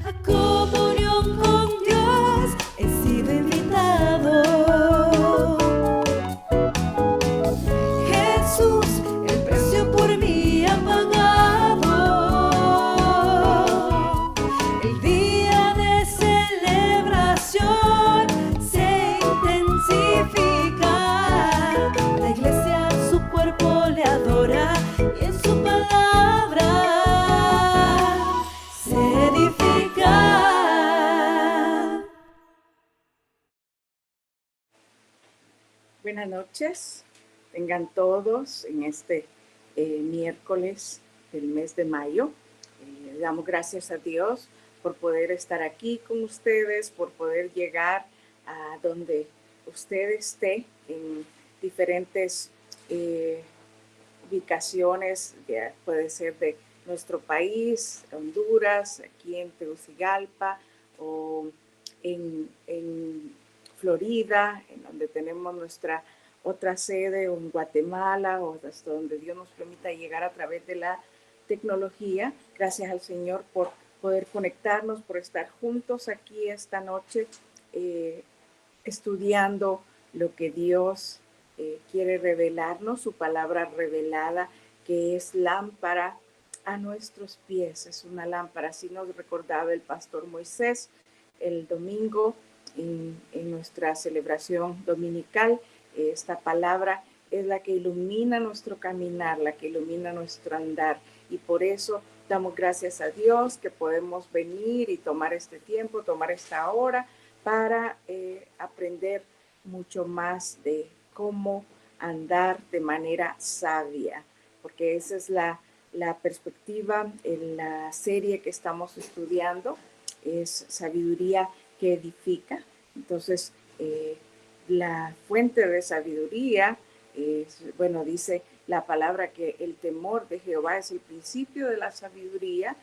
A comunión con Dios he sido invitado. Jesús, el precio por mí ha pagado. El día de celebración se intensifica. La iglesia su cuerpo le adora y en su palabra se edifica. Buenas noches, tengan todos en este miércoles del mes de mayo. Le damos gracias a Dios por poder estar aquí con ustedes, por poder llegar a donde usted esté en diferentes ubicaciones, puede ser de nuestro país, Honduras, aquí en Tegucigalpa o en Florida, en donde tenemos nuestra otra sede, o en Guatemala, o hasta donde Dios nos permita llegar a través de la tecnología. Gracias al Señor por poder conectarnos, por estar juntos aquí esta noche, estudiando lo que Dios quiere revelarnos, su palabra revelada, que es lámpara a nuestros pies, es una lámpara. Así nos recordaba el pastor Moisés el domingo en nuestra celebración dominical. Esta palabra es la que ilumina nuestro caminar, la que ilumina nuestro andar, y por eso damos gracias a Dios que podemos venir y tomar este tiempo, tomar esta hora para aprender mucho más de cómo andar de manera sabia, porque esa es la perspectiva en la serie que estamos estudiando, es sabiduría que edifica. Entonces, la fuente de sabiduría es, bueno, dice la palabra que el temor de Jehová es el principio de la sabiduría.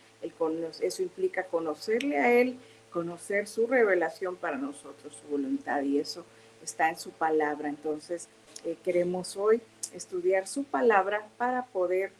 Eso implica conocerle a Él, conocer su revelación para nosotros, su voluntad, y eso está en su palabra. Entonces, queremos hoy estudiar su palabra para poder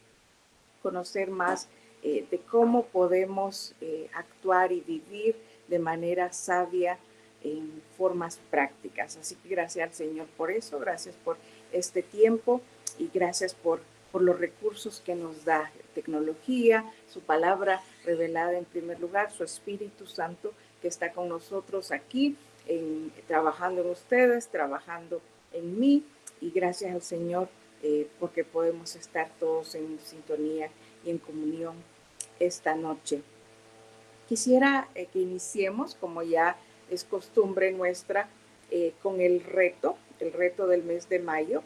conocer más de cómo podemos actuar y vivir de manera sabia en formas prácticas. Así que gracias al Señor por eso, gracias por este tiempo y gracias por los recursos que nos da, tecnología, su palabra revelada en primer lugar, su Espíritu Santo que está con nosotros aquí, trabajando en ustedes, trabajando en mí, y gracias al Señor porque podemos estar todos en sintonía y en comunión esta noche. Quisiera que iniciemos, como ya es costumbre nuestra, con el reto del mes de mayo,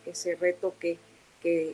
ese reto que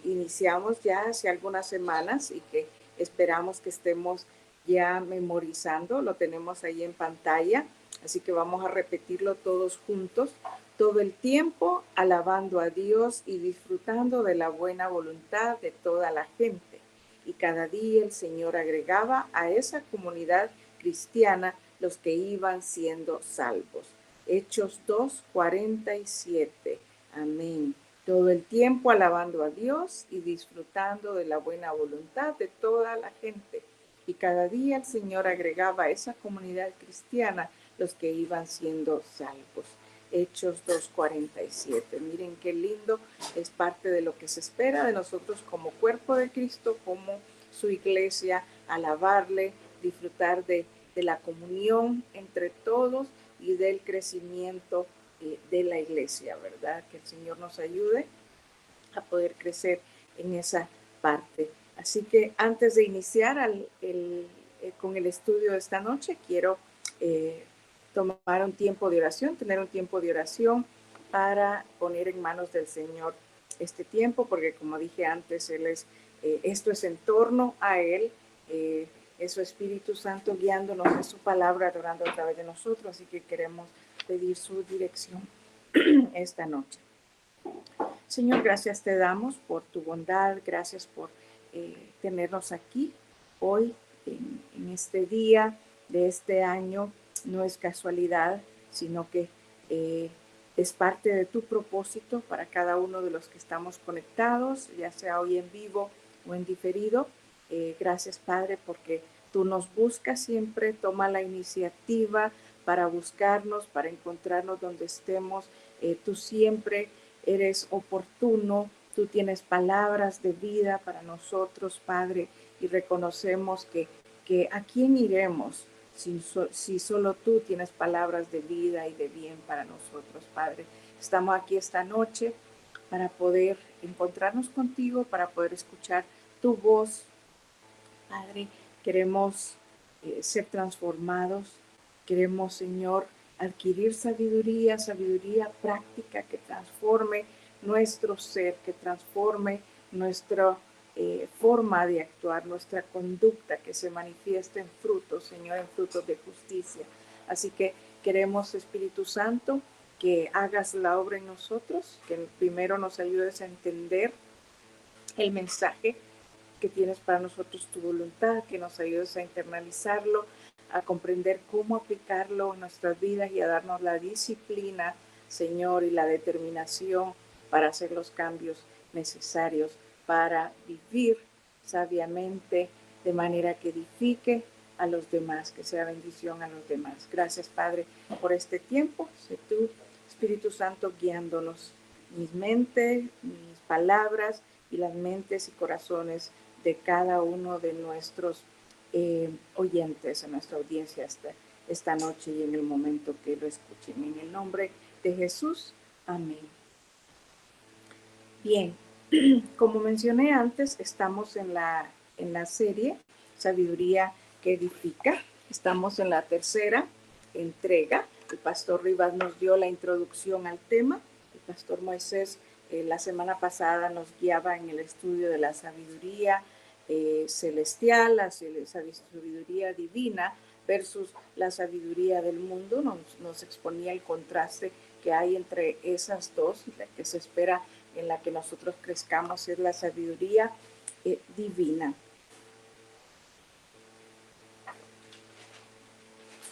iniciamos ya hace algunas semanas y que esperamos que estemos ya memorizando. Lo tenemos ahí en pantalla, así que vamos a repetirlo todos juntos. Todo el tiempo alabando a Dios y disfrutando de la buena voluntad de toda la gente. Y cada día el Señor agregaba a esa comunidad cristiana los que iban siendo salvos. Hechos 2:47. Amén. Todo el tiempo alabando a Dios y disfrutando de la buena voluntad de toda la gente. Y cada día el Señor agregaba a esa comunidad cristiana los que iban siendo salvos. Hechos 2:47. Miren qué lindo, es parte de lo que se espera de nosotros como cuerpo de Cristo, como su iglesia, alabarle, disfrutar de la comunión entre todos y del crecimiento de la iglesia, ¿verdad? Que el Señor nos ayude a poder crecer en esa parte. Así que antes de iniciar con el estudio de esta noche, quiero tomar un tiempo de oración, tener un tiempo de oración para poner en manos del Señor este tiempo, porque como dije antes, esto es en torno a Él, es su Espíritu Santo guiándonos en su palabra, adorando a través de nosotros, así que queremos pedir su dirección esta noche. Señor, gracias te damos por tu bondad, gracias por tenernos aquí hoy, en este día de este año. No es casualidad, sino que es parte de tu propósito para cada uno de los que estamos conectados, ya sea hoy en vivo o en diferido. Gracias, Padre, porque Tú nos buscas siempre, toma la iniciativa para buscarnos, para encontrarnos donde estemos. Tú siempre eres oportuno, tú tienes palabras de vida para nosotros, Padre, y reconocemos que a quién iremos si solo tú tienes palabras de vida y de bien para nosotros, Padre. Estamos aquí esta noche para poder encontrarnos contigo, para poder escuchar tu voz, Padre. Queremos ser transformados, queremos, Señor, adquirir sabiduría, sabiduría práctica que transforme nuestro ser, que transforme nuestra forma de actuar, nuestra conducta, que se manifieste en frutos, Señor, en frutos de justicia. Así que queremos, Espíritu Santo, que hagas la obra en nosotros, que primero nos ayudes a entender el mensaje que tienes para nosotros, tu voluntad, que nos ayudes a internalizarlo, a comprender cómo aplicarlo en nuestras vidas y a darnos la disciplina, Señor, y la determinación para hacer los cambios necesarios para vivir sabiamente de manera que edifique a los demás, que sea bendición a los demás. Gracias, Padre, por este tiempo. Sé tú, Espíritu Santo, guiándonos, mis mentes, mis palabras y las mentes y corazones de cada uno de nuestros oyentes, a nuestra audiencia esta noche y en el momento que lo escuchen. En el nombre de Jesús, amén. Bien, como mencioné antes, estamos en la serie Sabiduría que Edifica. Estamos en la tercera entrega. El pastor Rivas nos dio la introducción al tema. El pastor Moisés la semana pasada nos guiaba en el estudio de la sabiduría celestial, la sabiduría divina versus la sabiduría del mundo. Nos exponía el contraste que hay entre esas dos, la que se espera en la que nosotros crezcamos es la sabiduría divina.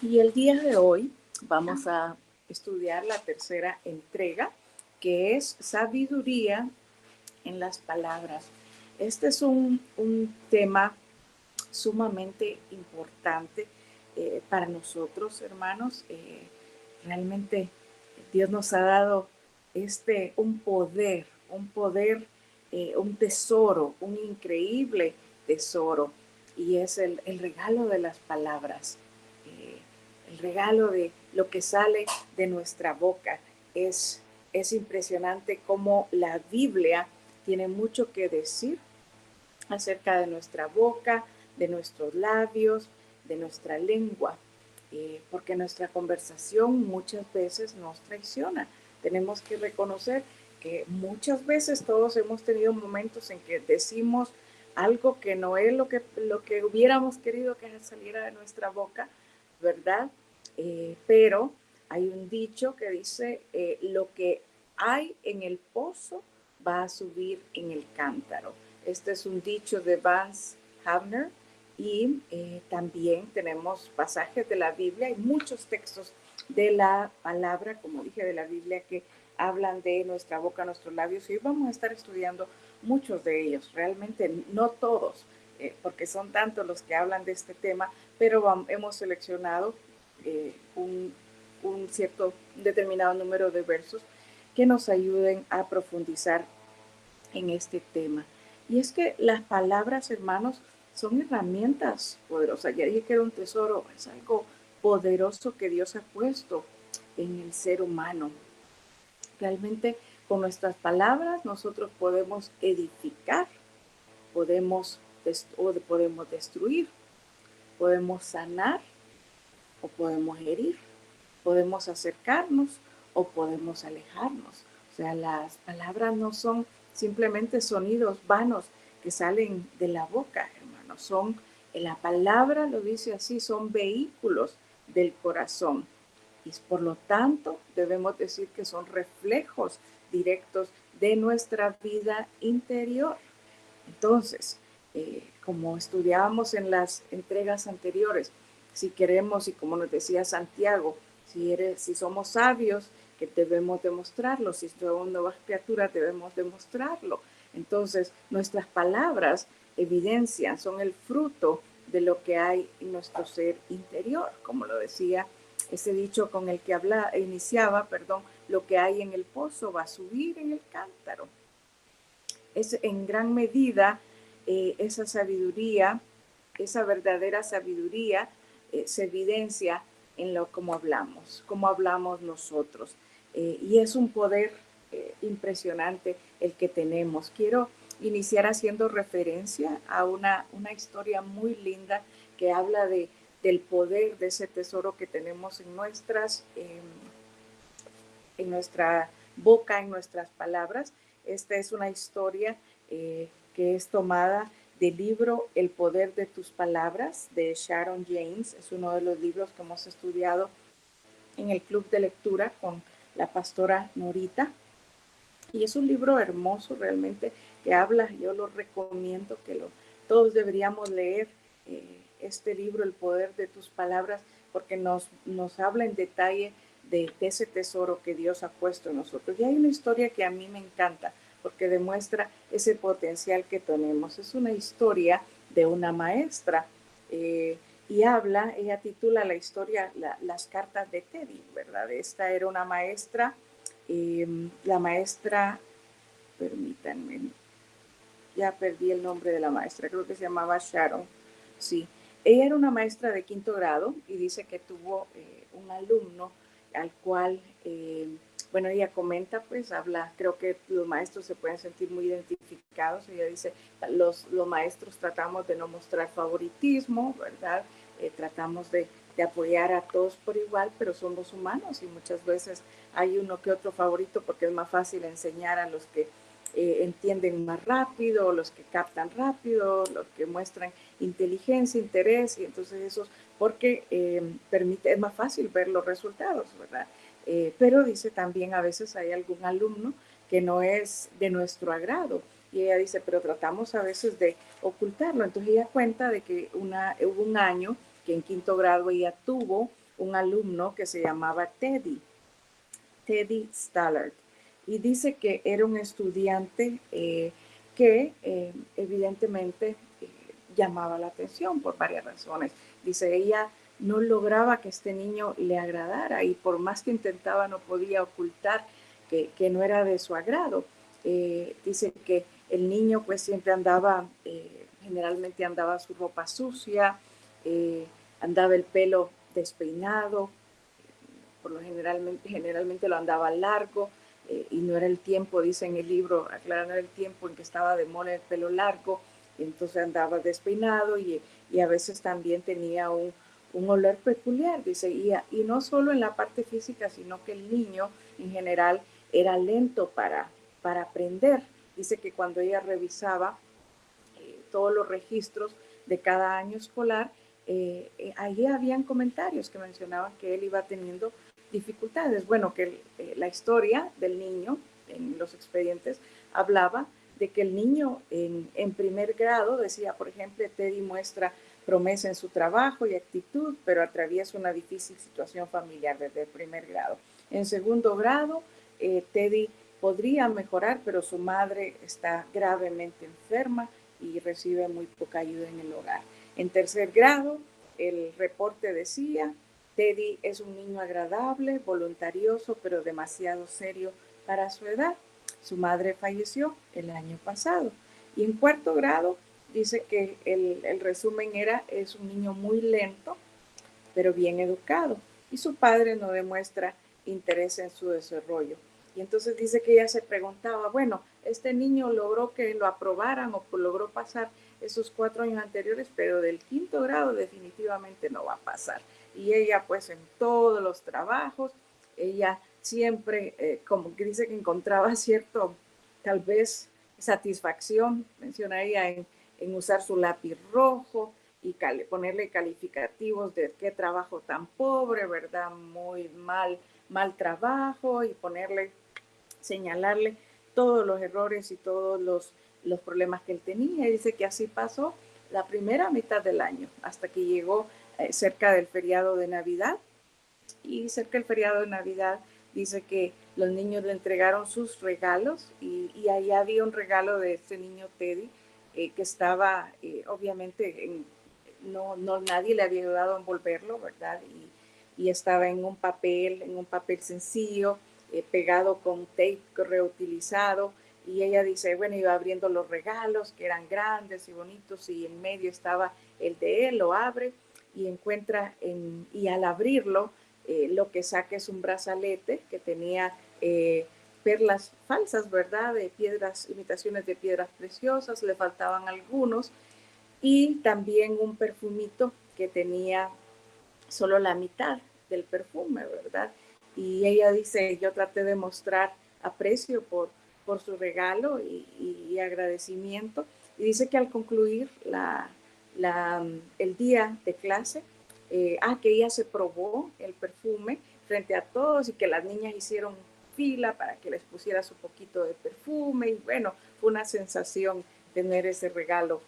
Y el día de hoy vamos a estudiar la tercera entrega, que es sabiduría en las palabras. Este es un tema sumamente importante para nosotros, hermanos. Realmente Dios nos ha dado un poder, un tesoro, un increíble tesoro, y es el regalo de las palabras, el regalo de lo que sale de nuestra boca. Es impresionante cómo la Biblia tiene mucho que decir acerca de nuestra boca, de nuestros labios, de nuestra lengua, porque nuestra conversación muchas veces nos traiciona. Tenemos que reconocer que muchas veces todos hemos tenido momentos en que decimos algo que no es lo que hubiéramos querido que saliera de nuestra boca, ¿verdad? Pero hay un dicho que dice, lo que hay en el pozo va a subir en el cántaro. Este es un dicho de Vance Havner. Y también tenemos pasajes de la Biblia y muchos textos de la palabra, como dije, de la Biblia, que hablan de nuestra boca, nuestros labios. Y hoy vamos a estar estudiando muchos de ellos, realmente no todos, porque son tantos los que hablan de este tema, pero hemos seleccionado un determinado número de versos que nos ayuden a profundizar en este tema. Y es que las palabras, hermanos, son herramientas poderosas. Ya dije que era un tesoro, es algo poderoso que Dios ha puesto en el ser humano. Realmente con nuestras palabras nosotros podemos edificar, podemos destruir, podemos sanar o podemos herir, podemos acercarnos o podemos alejarnos. O sea, las palabras no son simplemente sonidos vanos que salen de la boca, hermanos. Son, la palabra lo dice así, son vehículos del corazón. Y por lo tanto, debemos decir que son reflejos directos de nuestra vida interior. Entonces, como estudiábamos en las entregas anteriores, si queremos, y como nos decía Santiago, si somos sabios, que debemos demostrarlo. Si somos nuevas criaturas, debemos demostrarlo. Entonces, nuestras palabras evidencian, son el fruto de lo que hay en nuestro ser interior, como lo decía ese dicho con el que iniciaba, lo que hay en el pozo va a subir en el cántaro. Es en gran medida esa sabiduría, esa verdadera sabiduría se evidencia en lo como hablamos nosotros. Y es un poder impresionante el que tenemos. Quiero iniciar haciendo referencia a una historia muy linda que habla del poder de ese tesoro que tenemos en nuestra boca, en nuestras palabras. Esta es una historia que es tomada del libro El poder de tus palabras de Sharon James. Es uno de los libros que hemos estudiado en el club de lectura con la pastora Norita. Y es un libro hermoso realmente que habla, yo lo recomiendo que todos deberíamos leer este libro, El poder de tus palabras, porque nos habla en detalle de ese tesoro que Dios ha puesto en nosotros. Y hay una historia que a mí me encanta porque demuestra ese potencial que tenemos. Es una historia de una maestra y ella titula la historia Las cartas de Teddy, ¿verdad? Esta era una maestra, la maestra, permítanme, ya perdí el nombre de la maestra, creo que se llamaba Sharon, sí. Ella era una maestra de 5º grado y dice que tuvo un alumno al cual, bueno, ella comenta, pues habla, creo que los maestros se pueden sentir muy identificados. Ella dice, los maestros tratamos de no mostrar favoritismo, ¿verdad? Tratamos de apoyar a todos por igual, pero somos humanos y muchas veces hay uno que otro favorito porque es más fácil enseñar a los que entienden más rápido, los que captan rápido, los que muestran inteligencia, interés, y entonces eso porque es más fácil ver los resultados, ¿verdad? Pero dice también a veces hay algún alumno que no es de nuestro agrado, y ella dice, pero tratamos a veces de ocultarlo. Entonces ella cuenta de que hubo un año que en 5º grado ella tuvo un alumno que se llamaba Teddy Stallard, y dice que era un estudiante que evidentemente llamaba la atención por varias razones. Dice, ella no lograba que este niño le agradara y por más que intentaba no podía ocultar que no era de su agrado. Dice que el niño pues siempre generalmente andaba su ropa sucia, andaba el pelo despeinado, por lo generalmente lo andaba largo, y no era el tiempo, dice en el libro, aclara, no era el tiempo en que estaba de moda el pelo largo, entonces andaba despeinado y a veces también tenía un olor peculiar, dice, y no solo en la parte física, sino que el niño en general era lento para aprender. Dice que cuando ella revisaba todos los registros de cada año escolar, allí habían comentarios que mencionaban que él iba teniendo dificultades. Bueno, que la historia del niño en los expedientes hablaba de que el niño en 1º grado decía, por ejemplo, Teddy muestra promesa en su trabajo y actitud, pero atraviesa una difícil situación familiar desde el 1º grado. En 2º grado, Teddy podría mejorar, pero su madre está gravemente enferma y recibe muy poca ayuda en el hogar. En 3er grado, el reporte decía, Teddy es un niño agradable, voluntarioso, pero demasiado serio para su edad. Su madre falleció el año pasado. Y en 4º grado dice que el resumen es un niño muy lento, pero bien educado. Y su padre no demuestra interés en su desarrollo. Y entonces dice que ella se preguntaba, bueno, este niño logró que lo aprobaran o logró pasar esos 4 años anteriores, pero del 5º grado definitivamente no va a pasar. Y ella pues en todos los trabajos, ella siempre, como que dice que encontraba cierto, tal vez, satisfacción, menciona ella, en usar su lápiz rojo y ponerle calificativos de qué trabajo tan pobre, ¿verdad? Muy mal trabajo, y señalarle todos los errores y todos los problemas que él tenía. Y dice que así pasó la primera mitad del año, hasta que llegó cerca del feriado de Navidad. Y cerca del feriado de Navidad dice que los niños le entregaron sus regalos, y ahí había un regalo de este niño Teddy, que estaba obviamente nadie le había ayudado a envolverlo, ¿verdad? Y estaba en un papel sencillo, pegado con tape reutilizado. Y ella dice, bueno, iba abriendo los regalos que eran grandes y bonitos, y en medio estaba el de él. Lo abre y encuentra, y al abrirlo, lo que saca es un brazalete que tenía perlas falsas, ¿verdad? De piedras, imitaciones de piedras preciosas, le faltaban algunos, y también un perfumito que tenía solo la mitad del perfume, ¿verdad? Y ella dice, yo traté de mostrar aprecio por su regalo y agradecimiento. Y dice que al concluir el día de clase, que ella se probó el perfume frente a todos y que las niñas hicieron fila para que les pusiera su poquito de perfume. Y bueno, fue una sensación tener ese regalo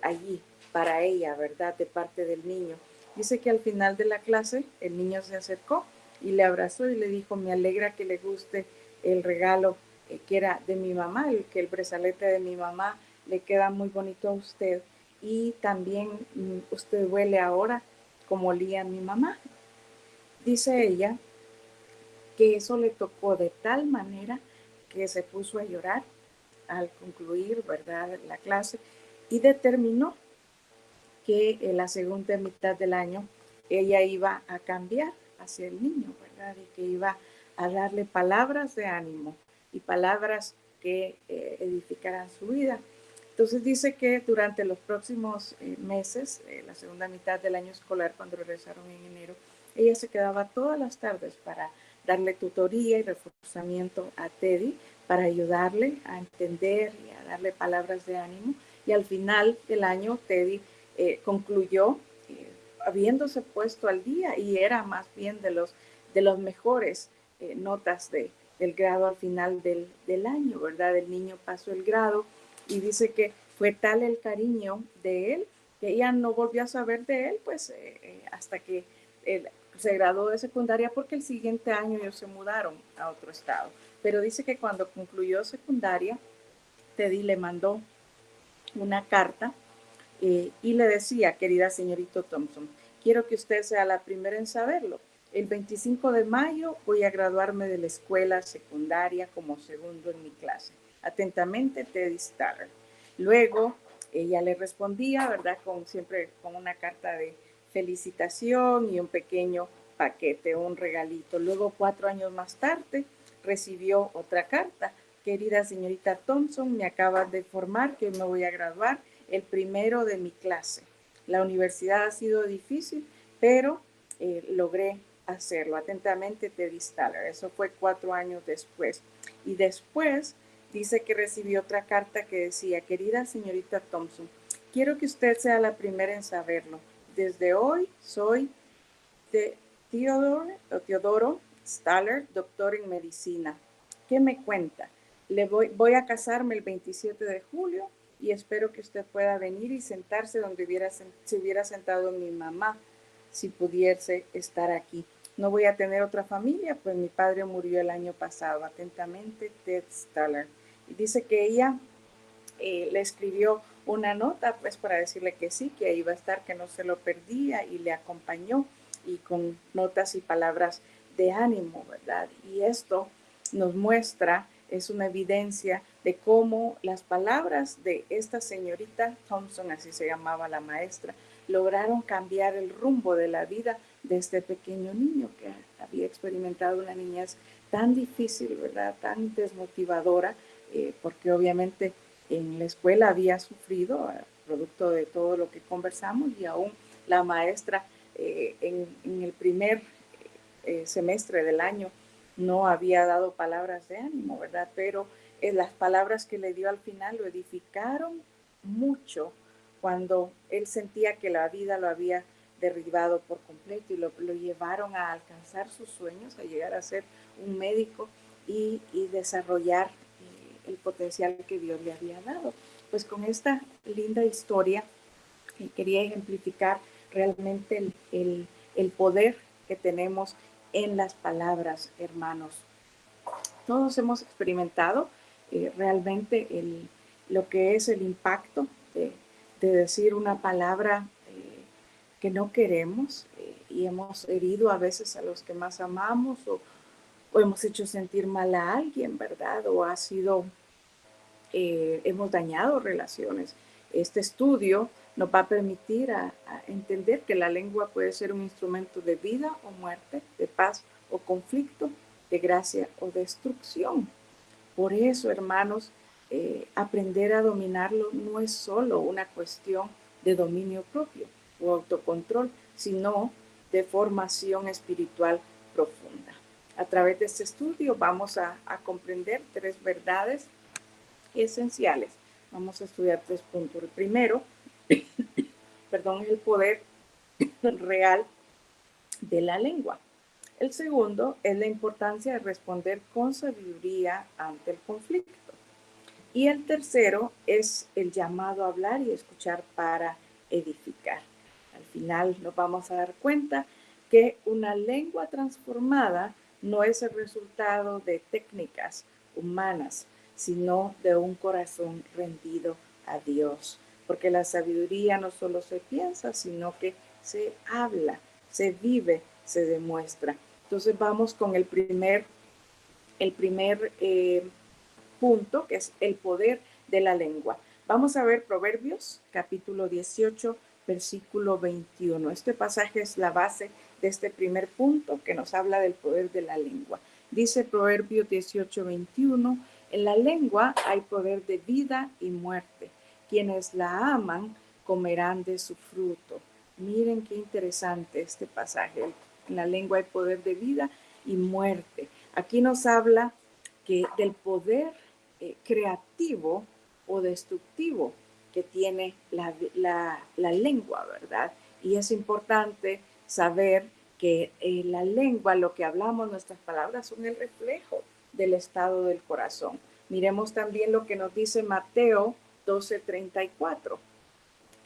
allí para ella, ¿verdad? De parte del niño. Dice que al final de la clase el niño se acercó y le abrazó y le dijo, me alegra que le guste el regalo que era de mi mamá, que el brazalete de mi mamá le queda muy bonito a usted, y también usted huele ahora como olía mi mamá. Dice ella que eso le tocó de tal manera que se puso a llorar al concluir, ¿verdad?, la clase, y determinó que en la segunda mitad del año ella iba a cambiar hacia el niño, ¿verdad? Y que iba a darle palabras de ánimo y palabras que edificaran su vida. Entonces dice que durante los próximos meses, la segunda mitad del año escolar, cuando regresaron en enero, ella se quedaba todas las tardes para darle tutoría y reforzamiento a Teddy, para ayudarle a entender y a darle palabras de ánimo. Y al final del año, Teddy concluyó habiéndose puesto al día, y era más bien de los mejores notas del grado al final del año, ¿verdad? El niño pasó el grado y dice que fue tal el cariño de él que ella no volvió a saber de él, pues hasta que él se graduó de secundaria, porque el siguiente año ellos se mudaron a otro estado. Pero dice que cuando concluyó secundaria, Teddy le mandó una carta y le decía, querida señorita Thompson, quiero que usted sea la primera en saberlo. El 25 de mayo voy a graduarme de la escuela secundaria como segundo en mi clase. Atentamente, Teddy Staller. Luego ella le respondía, ¿verdad? Siempre con una carta de felicitación y un pequeño paquete, un regalito. Luego, 4 años más tarde, recibió otra carta. Querida señorita Thompson, me acaban de informar que me voy a graduar el primero de mi clase. La universidad ha sido difícil, pero logré hacerlo. Atentamente, Teddy Staller. Eso fue 4 años después. Y después dice que recibió otra carta que decía, querida señorita Thompson, quiero que usted sea la primera en saberlo. Desde hoy soy Teodoro Staller, doctor en medicina. ¿Qué me cuenta? Voy a casarme el 27 de julio y espero que usted pueda venir y sentarse donde se hubiera sentado mi mamá si pudiese estar aquí. No voy a tener otra familia, pues mi padre murió el año pasado. Atentamente, Ted Staller. Y dice que ella le escribió una nota, pues, para decirle que sí, que iba a estar, que no se lo perdía, y le acompañó, y con notas y palabras de ánimo, ¿verdad? Y esto nos muestra, es una evidencia de cómo las palabras de esta señorita Thompson, así se llamaba la maestra, lograron cambiar el rumbo de la vida de este pequeño niño que había experimentado una niñez tan difícil, ¿verdad? Tan desmotivadora, porque obviamente en la escuela había sufrido, producto de todo lo que conversamos, y aún la maestra en el primer semestre del año no había dado palabras de ánimo, ¿verdad? Pero las palabras que le dio al final lo edificaron mucho cuando él sentía que la vida lo había derribado por completo, y lo llevaron a alcanzar sus sueños, a llegar a ser un médico y desarrollar el potencial que Dios le había dado. Pues con esta linda historia quería ejemplificar realmente el poder que tenemos en las palabras, hermanos. Todos hemos experimentado realmente lo que es el impacto de decir una palabra que no queremos y hemos herido a veces a los que más amamos o hemos hecho sentir mal a alguien, ¿verdad? O ha sido, hemos dañado relaciones. Este estudio nos va a permitir a entender que la lengua puede ser un instrumento de vida o muerte, de paz o conflicto, de gracia o destrucción. Por eso, hermanos, aprender a dominarlo no es solo una cuestión de dominio propio o autocontrol, sino de formación espiritual profunda. A través de este estudio vamos a comprender 3 verdades esenciales. Vamos a estudiar 3 puntos. El primero, perdón, es el poder real de la lengua. El segundo es la importancia de responder con sabiduría ante el conflicto. Y el tercero es el llamado a hablar y escuchar para edificar. Al final nos vamos a dar cuenta que una lengua transformada no es el resultado de técnicas humanas, sino de un corazón rendido a Dios. Porque la sabiduría no solo se piensa, sino que se habla, se vive, se demuestra. Entonces vamos con el primer punto, que es el poder de la lengua. Vamos a ver Proverbios, capítulo 18, versículo 21. Este pasaje es la base de este primer punto que nos habla del poder de la lengua. Dice Proverbios 18, 21, en la lengua hay poder de vida y muerte. Quienes la aman comerán de su fruto. Miren qué interesante este pasaje. En la lengua hay poder de vida y muerte. Aquí nos habla que del poder creativo o destructivo que tiene la lengua, ¿verdad? Y es importante saber que la lengua, lo que hablamos, nuestras palabras son el reflejo del estado del corazón. Miremos también lo que nos dice Mateo 12:34,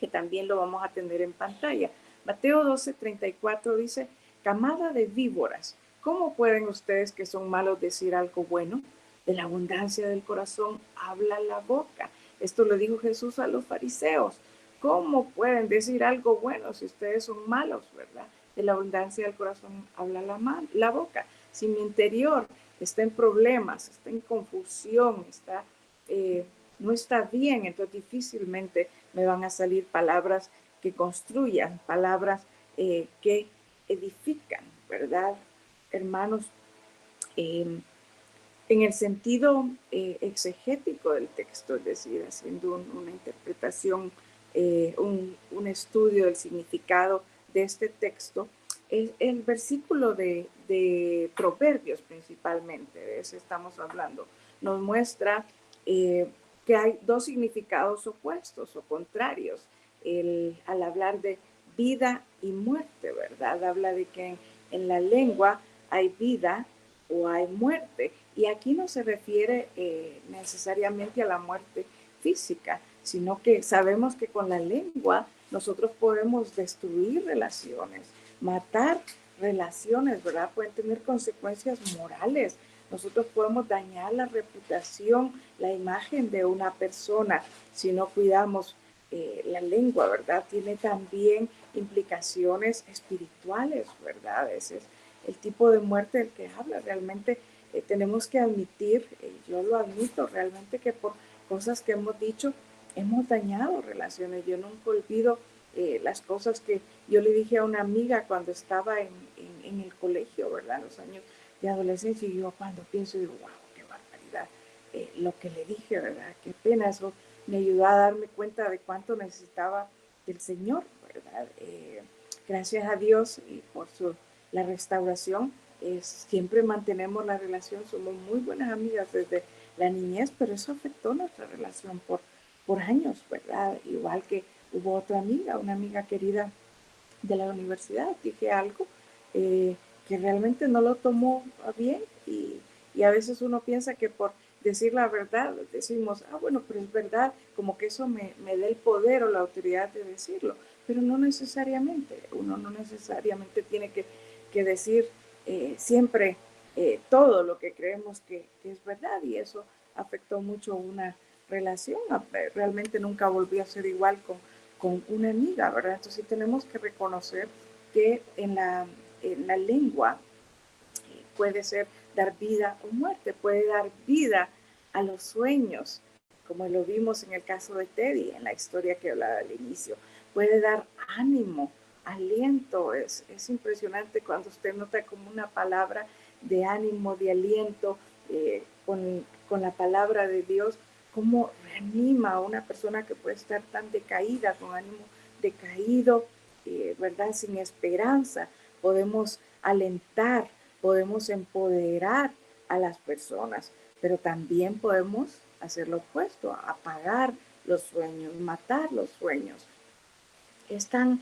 que también lo vamos a tener en pantalla. Mateo 12:34 dice, camada de víboras, ¿cómo pueden ustedes que son malos decir algo bueno? De la abundancia del corazón habla la boca. Esto lo dijo Jesús a los fariseos. ¿Cómo pueden decir algo bueno si ustedes son malos, verdad? De la abundancia del corazón habla la boca. Si mi interior está en problemas, está en confusión, no está bien, entonces difícilmente me van a salir palabras que construyan, palabras que edifican, ¿verdad? Hermanos, en el sentido exegético del texto, es decir, haciendo una interpretación, un estudio del significado de este texto, el versículo de Proverbios principalmente, de eso estamos hablando, nos muestra que hay 2 significados opuestos o contrarios al hablar de vida y muerte, ¿verdad? Habla de que en la lengua hay vida o hay muerte. Y aquí no se refiere necesariamente a la muerte física, sino que sabemos que con la lengua nosotros podemos destruir relaciones, matar relaciones, ¿verdad? Pueden tener consecuencias morales. Nosotros podemos dañar la reputación, la imagen de una persona si no cuidamos la lengua, ¿verdad? Tiene también implicaciones espirituales, ¿verdad? Ese es el tipo de muerte del que habla. Realmente tenemos que admitir, yo lo admito realmente, que por cosas que hemos dicho hemos dañado relaciones. Yo nunca olvido las cosas que yo le dije a una amiga cuando estaba en el colegio, ¿verdad? Los años de adolescencia, y yo cuando pienso digo, wow, qué barbaridad lo que le dije, ¿verdad? Qué pena. Eso me ayudó a darme cuenta de cuánto necesitaba del Señor, ¿verdad? Gracias a Dios y por la restauración, siempre mantenemos la relación, somos muy buenas amigas desde la niñez, pero eso afectó nuestra relación por años, ¿verdad? Igual que hubo otra amiga, una amiga querida de la universidad, dije algo que realmente no lo tomó bien y a veces uno piensa que por decir la verdad decimos, bueno, pero es verdad, como que eso me da el poder o la autoridad de decirlo, pero no necesariamente, uno no necesariamente tiene que decir siempre todo lo que creemos que es verdad, y eso afectó mucho una relación. Realmente nunca volví a ser igual con una amiga, ¿verdad? Entonces sí tenemos que reconocer que en la lengua puede ser dar vida o muerte, puede dar vida a los sueños, como lo vimos en el caso de Teddy, en la historia que hablaba al inicio, puede dar ánimo, aliento, es impresionante cuando usted nota como una palabra de ánimo, de aliento, con la palabra de Dios, cómo reanima a una persona que puede estar tan decaída, con ánimo decaído, ¿verdad? Sin esperanza. Podemos alentar, podemos empoderar a las personas, pero también podemos hacer lo opuesto, apagar los sueños, matar los sueños. Es tan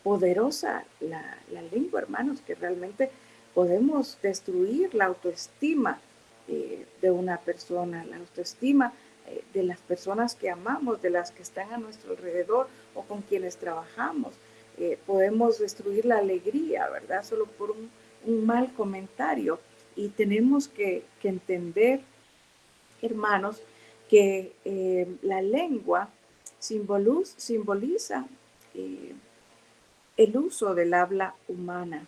poderosa la lengua, hermanos, que realmente podemos destruir la autoestima de una persona, la autoestima de las personas que amamos, de las que están a nuestro alrededor o con quienes trabajamos. Podemos destruir la alegría, ¿verdad? Solo por un mal comentario. Y tenemos que entender, hermanos, que la lengua simboliza eh, el uso del habla humana.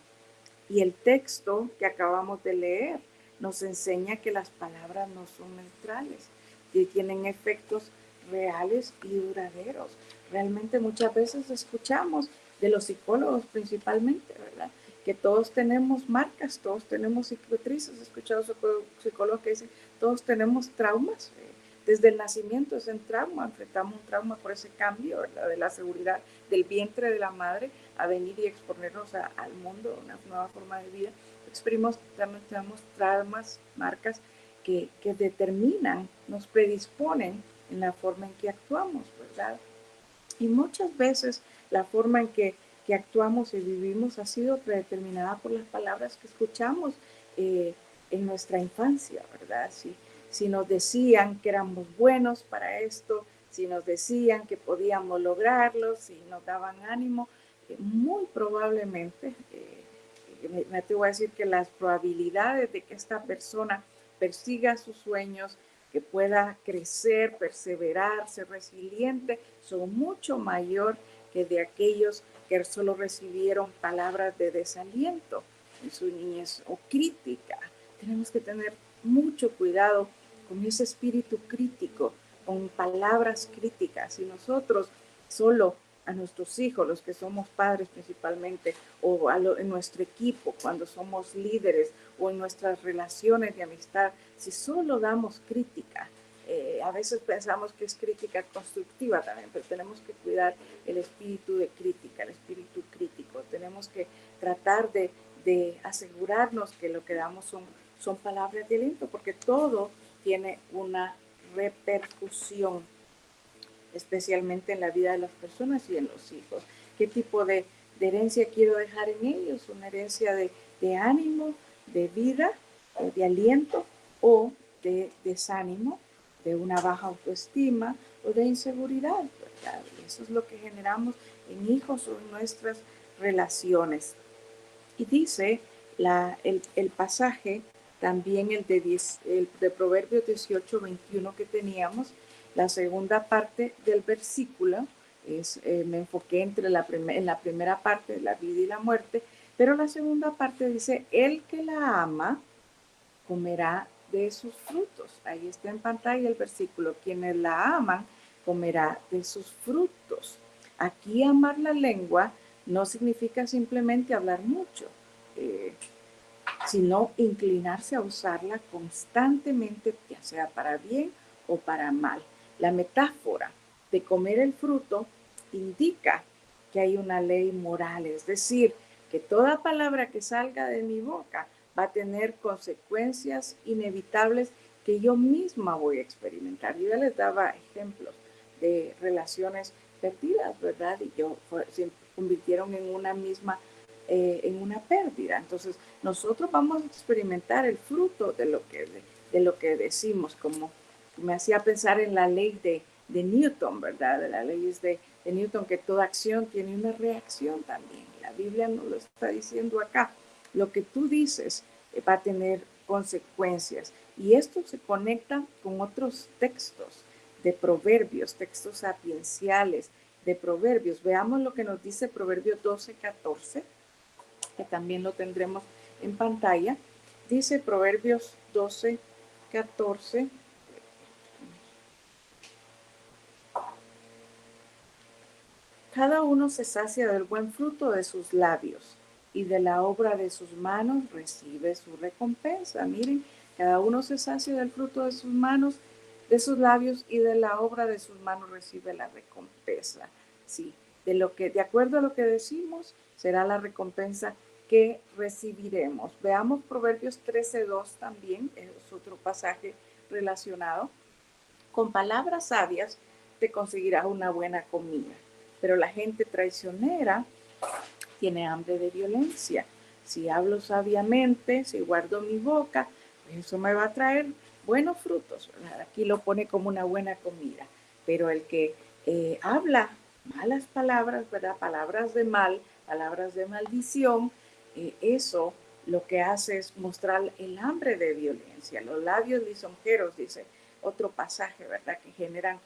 Y el texto que acabamos de leer nos enseña que las palabras no son neutrales, que tienen efectos reales y duraderos. Realmente muchas veces escuchamos de los psicólogos principalmente, ¿verdad? Que todos tenemos marcas, todos tenemos cicatrices. He escuchado psicólogos que dicen, todos tenemos traumas. Desde el nacimiento es un trauma, enfrentamos un trauma por ese cambio, ¿verdad? De la seguridad del vientre de la madre a venir y exponernos al mundo, una nueva forma de vida. Experimentamos traumas, marcas que determinan, nos predisponen en la forma en que actuamos, ¿verdad? Y muchas veces la forma en que actuamos y vivimos ha sido predeterminada por las palabras que escuchamos en nuestra infancia, ¿verdad? Si nos decían que éramos buenos para esto, si nos decían que podíamos lograrlo, si nos daban ánimo, muy probablemente, me atrevo a decir que las probabilidades de que esta persona persiga sus sueños, que pueda crecer, perseverar, ser resiliente, son mucho mayor que de aquellos que solo recibieron palabras de desaliento en su niñez o crítica. Tenemos que tener mucho cuidado con ese espíritu crítico, con palabras críticas. Si nosotros solo a nuestros hijos, los que somos padres principalmente, o en nuestro equipo, cuando somos líderes, o en nuestras relaciones de amistad, si solo damos crítica, a veces pensamos que es crítica constructiva también, pero tenemos que cuidar el espíritu de crítica, el espíritu crítico. Tenemos que tratar de asegurarnos que lo que damos son palabras de aliento, porque todo tiene una repercusión, especialmente en la vida de las personas y en los hijos. ¿Qué tipo de herencia quiero dejar en ellos? ¿Una herencia de ánimo, de vida, de aliento, o de desánimo, de una baja autoestima o de inseguridad, ¿verdad? Eso es lo que generamos en hijos o en nuestras relaciones. Y dice el pasaje, también el de Proverbios 18:21 que teníamos, la segunda parte del versículo, me enfoqué en la primera parte de la vida y la muerte, pero la segunda parte dice, el que la ama comerá de sus frutos. Ahí está en pantalla el versículo, quienes la aman comerá de sus frutos. Aquí amar la lengua no significa simplemente hablar mucho, sino inclinarse a usarla constantemente, ya sea para bien o para mal. La metáfora de comer el fruto indica que hay una ley moral, es decir, que toda palabra que salga de mi boca va a tener consecuencias inevitables que yo misma voy a experimentar. Yo ya les daba ejemplos de relaciones perdidas, ¿verdad? Y se convirtieron en una misma, en una pérdida. Entonces, nosotros vamos a experimentar el fruto de lo que decimos, como me hacía pensar en la ley de Newton, ¿verdad? De las leyes de Newton, que toda acción tiene una reacción también. La Biblia nos lo está diciendo acá. Lo que tú dices va a tener consecuencias. Y esto se conecta con otros textos de proverbios, textos sapienciales, de Proverbios. Veamos lo que nos dice Proverbios 12:14, que también lo tendremos en pantalla. Dice Proverbios 12:14. Cada uno se sacia del buen fruto de sus labios, y de la obra de sus manos recibe su recompensa. Miren, cada uno se sacia del fruto de sus manos, de sus labios, y de la obra de sus manos recibe la recompensa. Sí, de acuerdo a lo que decimos, será la recompensa que recibiremos. Veamos Proverbios 13:2 también, es otro pasaje relacionado. Con palabras sabias te conseguirás una buena comida, pero la gente traicionera tiene hambre de violencia. Si hablo sabiamente, si guardo mi boca, eso me va a traer buenos frutos. Aquí lo pone como una buena comida. Pero el que habla malas palabras, ¿verdad? Palabras de mal, palabras de maldición, eso lo que hace es mostrar el hambre de violencia. Los labios lisonjeros, dice otro pasaje, ¿verdad? Que generan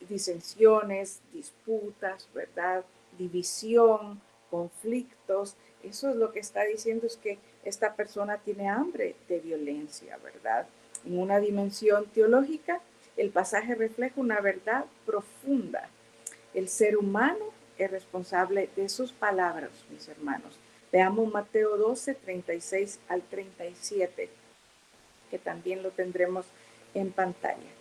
disensiones, disputas, ¿verdad? División, conflictos. Eso es lo que está diciendo, es que esta persona tiene hambre de violencia, ¿verdad? En una dimensión teológica, el pasaje refleja una verdad profunda. El ser humano es responsable de sus palabras, mis hermanos. Veamos Mateo 12:36 al 37, que también lo tendremos en pantalla.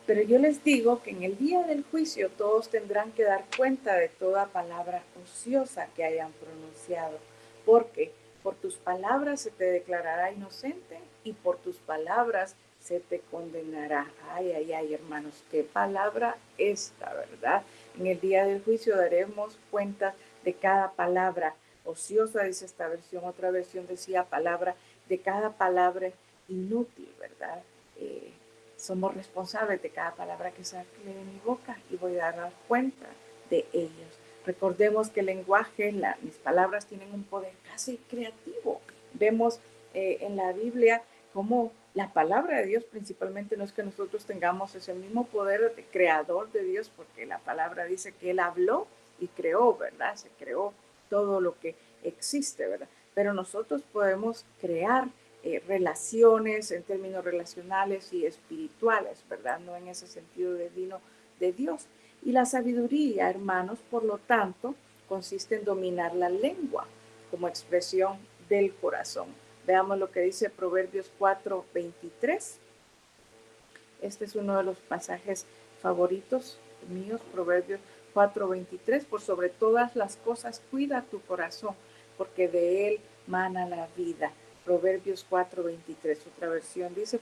Pero yo les digo que en el día del juicio todos tendrán que dar cuenta de toda palabra ociosa que hayan pronunciado, porque por tus palabras se te declarará inocente y por tus palabras se te condenará. Ay, ay, ay, hermanos, qué palabra esta, ¿verdad? En el día del juicio daremos cuenta de cada palabra ociosa, dice esta versión. Otra versión decía palabra, de cada palabra inútil, ¿verdad? Somos responsables de cada palabra que sale de mi boca y voy a dar cuenta de ellos. Recordemos que el lenguaje, mis palabras tienen un poder casi creativo. Vemos en la Biblia cómo la palabra de Dios principalmente no es que nosotros tengamos ese mismo poder de creador de Dios, porque la palabra dice que Él habló y creó, ¿verdad? Se creó todo lo que existe, ¿verdad? Pero nosotros podemos crear relaciones en términos relacionales y espirituales, ¿verdad? No en ese sentido divino de Dios. Y la sabiduría, hermanos, por lo tanto, consiste en dominar la lengua como expresión del corazón. Veamos lo que dice Proverbios 4:23. Este es uno de los pasajes favoritos míos, Proverbios 4:23. Por sobre todas las cosas cuida tu corazón, porque de él mana la vida. Proverbios 4:23, otra versión dice,